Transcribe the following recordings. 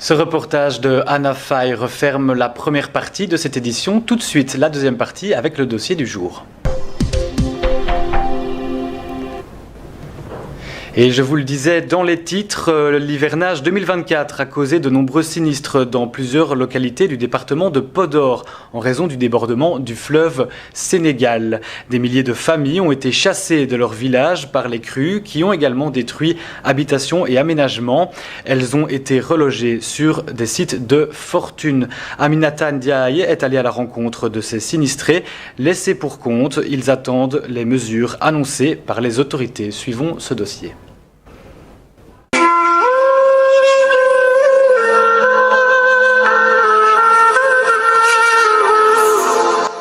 Ce reportage de Anna Faye referme la première partie de cette édition. Tout de suite, la deuxième partie avec le dossier du jour. Et je vous le disais dans les titres, l'hivernage 2024 a causé de nombreux sinistres dans plusieurs localités du département de Podor en raison du débordement du fleuve Sénégal. Des milliers de familles ont été chassées de leur village par les crues qui ont également détruit habitations et aménagements. Elles ont été relogées sur des sites de fortune. Aminata Ndiaye est allée à la rencontre de ces sinistrés. Laissés pour compte, ils attendent les mesures annoncées par les autorités. Suivons ce dossier.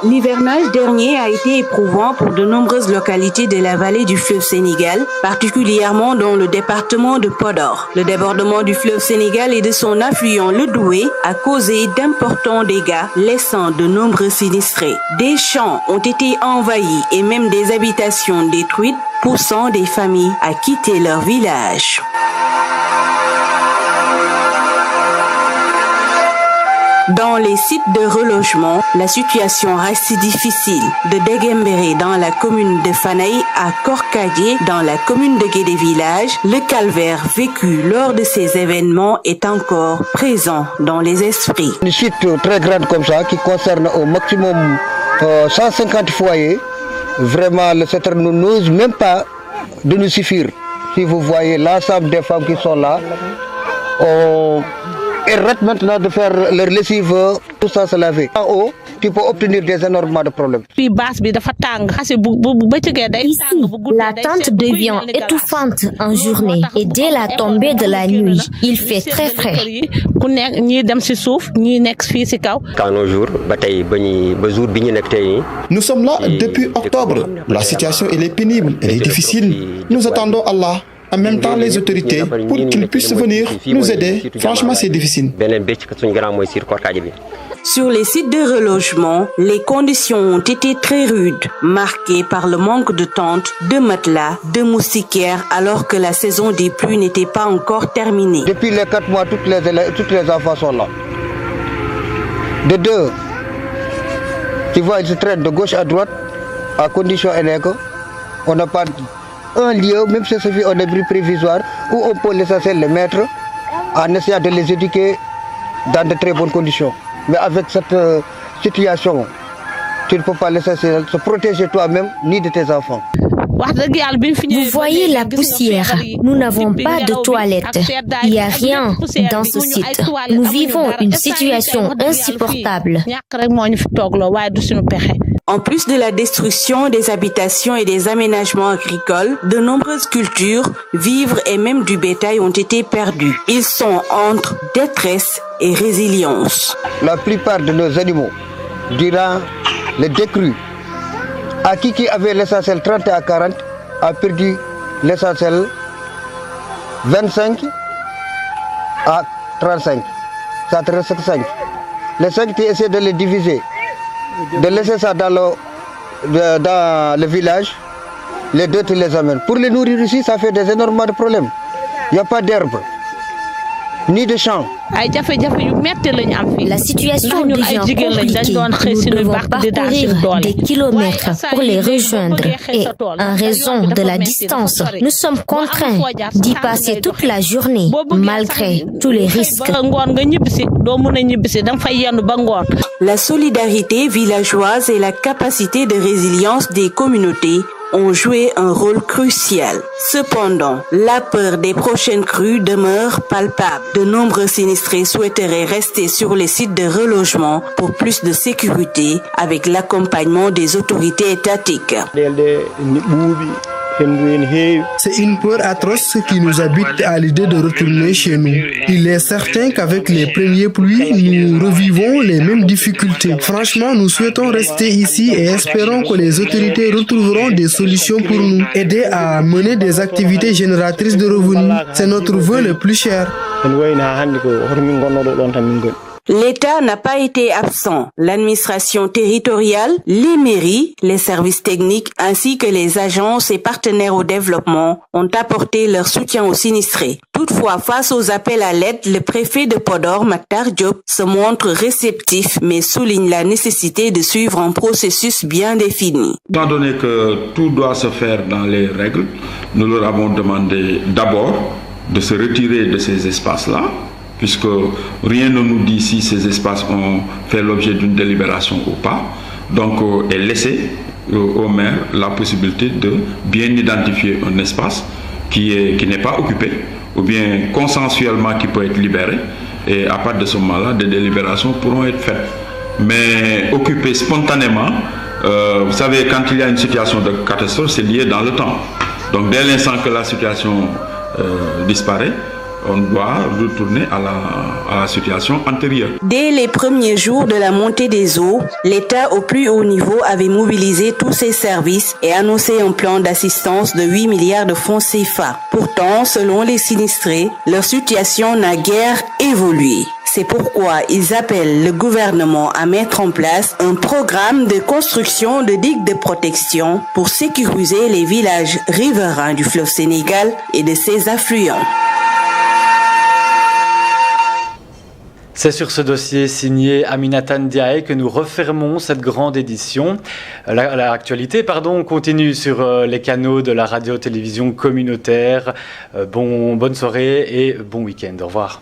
L'hivernage dernier a été éprouvant pour de nombreuses localités de la vallée du fleuve Sénégal, particulièrement dans le département de Podor. Le débordement du fleuve Sénégal et de son affluent le Doué a causé d'importants dégâts, laissant de nombreux sinistrés. Des champs ont été envahis et même des habitations détruites, poussant des familles à quitter leur village. Dans les sites de relogement, la situation reste difficile. De Degembéré dans la commune de Fanaï à Korkadié dans la commune de Guédé-Village, le calvaire vécu lors de ces événements est encore présent dans les esprits. Une site très grande comme ça qui concerne au maximum 150 foyers, vraiment le secteur ne n'ose même pas de nous suffire. Si vous voyez l'ensemble des femmes qui sont là, elles arrêtent maintenant de faire leur lessive, tout ça se laver. En haut, tu peux obtenir des énormément de problèmes. Ici, la tente devient étouffante en journée et dès la tombée de la nuit, il fait très frais. Nous sommes là depuis octobre. La situation elle est pénible, elle est difficile. Nous attendons Allah. En même temps, les autorités, pour qu'ils puissent venir nous aider. Franchement, c'est difficile. Sur les sites de relogement, les conditions ont été très rudes, marquées par le manque de tentes, de matelas, de moustiquaires, alors que la saison des pluies n'était pas encore terminée. Depuis les 4 mois, toutes les enfants sont là. De deux, tu vois, ils se traînent de gauche à droite, à condition on n'a pas un lieu, même si c'est un abri prévisoire, où on peut l'essentiel les mettre en essayant de les éduquer dans de très bonnes conditions. Mais avec cette situation, tu ne peux pas l'essentiel se protéger toi-même ni de tes enfants. Vous voyez la poussière. Nous n'avons pas de toilettes. Il n'y a rien dans ce site. Nous vivons une situation insupportable. En plus de la destruction des habitations et des aménagements agricoles, de nombreuses cultures, vivres et même du bétail ont été perdus. Ils sont entre détresse et résilience. La plupart de nos animaux, durant les décrues, à qui avait l'essentiel 30 à 40, a perdu l'essentiel 25 à 35. Ça te reste 5. Les 5, tu essaies de les diviser, de laisser ça dans le village. Les deux, tu les amènes. Pour les nourrir ici, ça fait des énormément de problèmes. Il n'y a pas d'herbe, ni de champs. La situation devient compliquée. Nous devons parcourir des kilomètres pour les rejoindre et, en raison de la distance, nous sommes contraints d'y passer toute la journée, malgré tous les risques. La solidarité villageoise et la capacité de résilience des communautés ont joué un rôle crucial. Cependant, la peur des prochaines crues demeure palpable. De nombreux sinistrés souhaiteraient rester sur les sites de relogement pour plus de sécurité avec l'accompagnement des autorités étatiques. C'est une peur atroce qui nous habite à l'idée de retourner chez nous. Il est certain qu'avec les premières pluies, nous revivons les mêmes difficultés. Franchement, nous souhaitons rester ici et espérons que les autorités retrouveront des solutions pour nous, aider à mener des activités génératrices de revenus. C'est notre vœu le plus cher. L'État n'a pas été absent. L'administration territoriale, les mairies, les services techniques ainsi que les agences et partenaires au développement ont apporté leur soutien aux sinistrés. Toutefois, face aux appels à l'aide, le préfet de Podor, Mactar Diop, se montre réceptif mais souligne la nécessité de suivre un processus bien défini. Étant donné que tout doit se faire dans les règles, nous leur avons demandé d'abord de se retirer de ces espaces-là, puisque rien ne nous dit si ces espaces ont fait l'objet d'une délibération ou pas. Donc, et laisser au maire la possibilité de bien identifier un espace qui n'est pas occupé, ou bien consensuellement qui peut être libéré. Et à partir de ce moment-là, des délibérations pourront être faites. Mais occupé spontanément, vous savez, quand il y a une situation de catastrophe, c'est lié dans le temps. Donc, dès l'instant que la situation disparaît, on doit retourner à la situation antérieure. Dès les premiers jours de la montée des eaux, l'État au plus haut niveau avait mobilisé tous ses services et annoncé un plan d'assistance de 8 milliards de francs CFA. Pourtant, selon les sinistrés, leur situation n'a guère évolué. C'est pourquoi ils appellent le gouvernement à mettre en place un programme de construction de digues de protection pour sécuriser les villages riverains du fleuve Sénégal et de ses affluents. C'est sur ce dossier signé Aminata Ndiaye que nous refermons cette grande édition. L'actualité continue sur les canaux de la radio-télévision communautaire. Bonne soirée et bon week-end. Au revoir.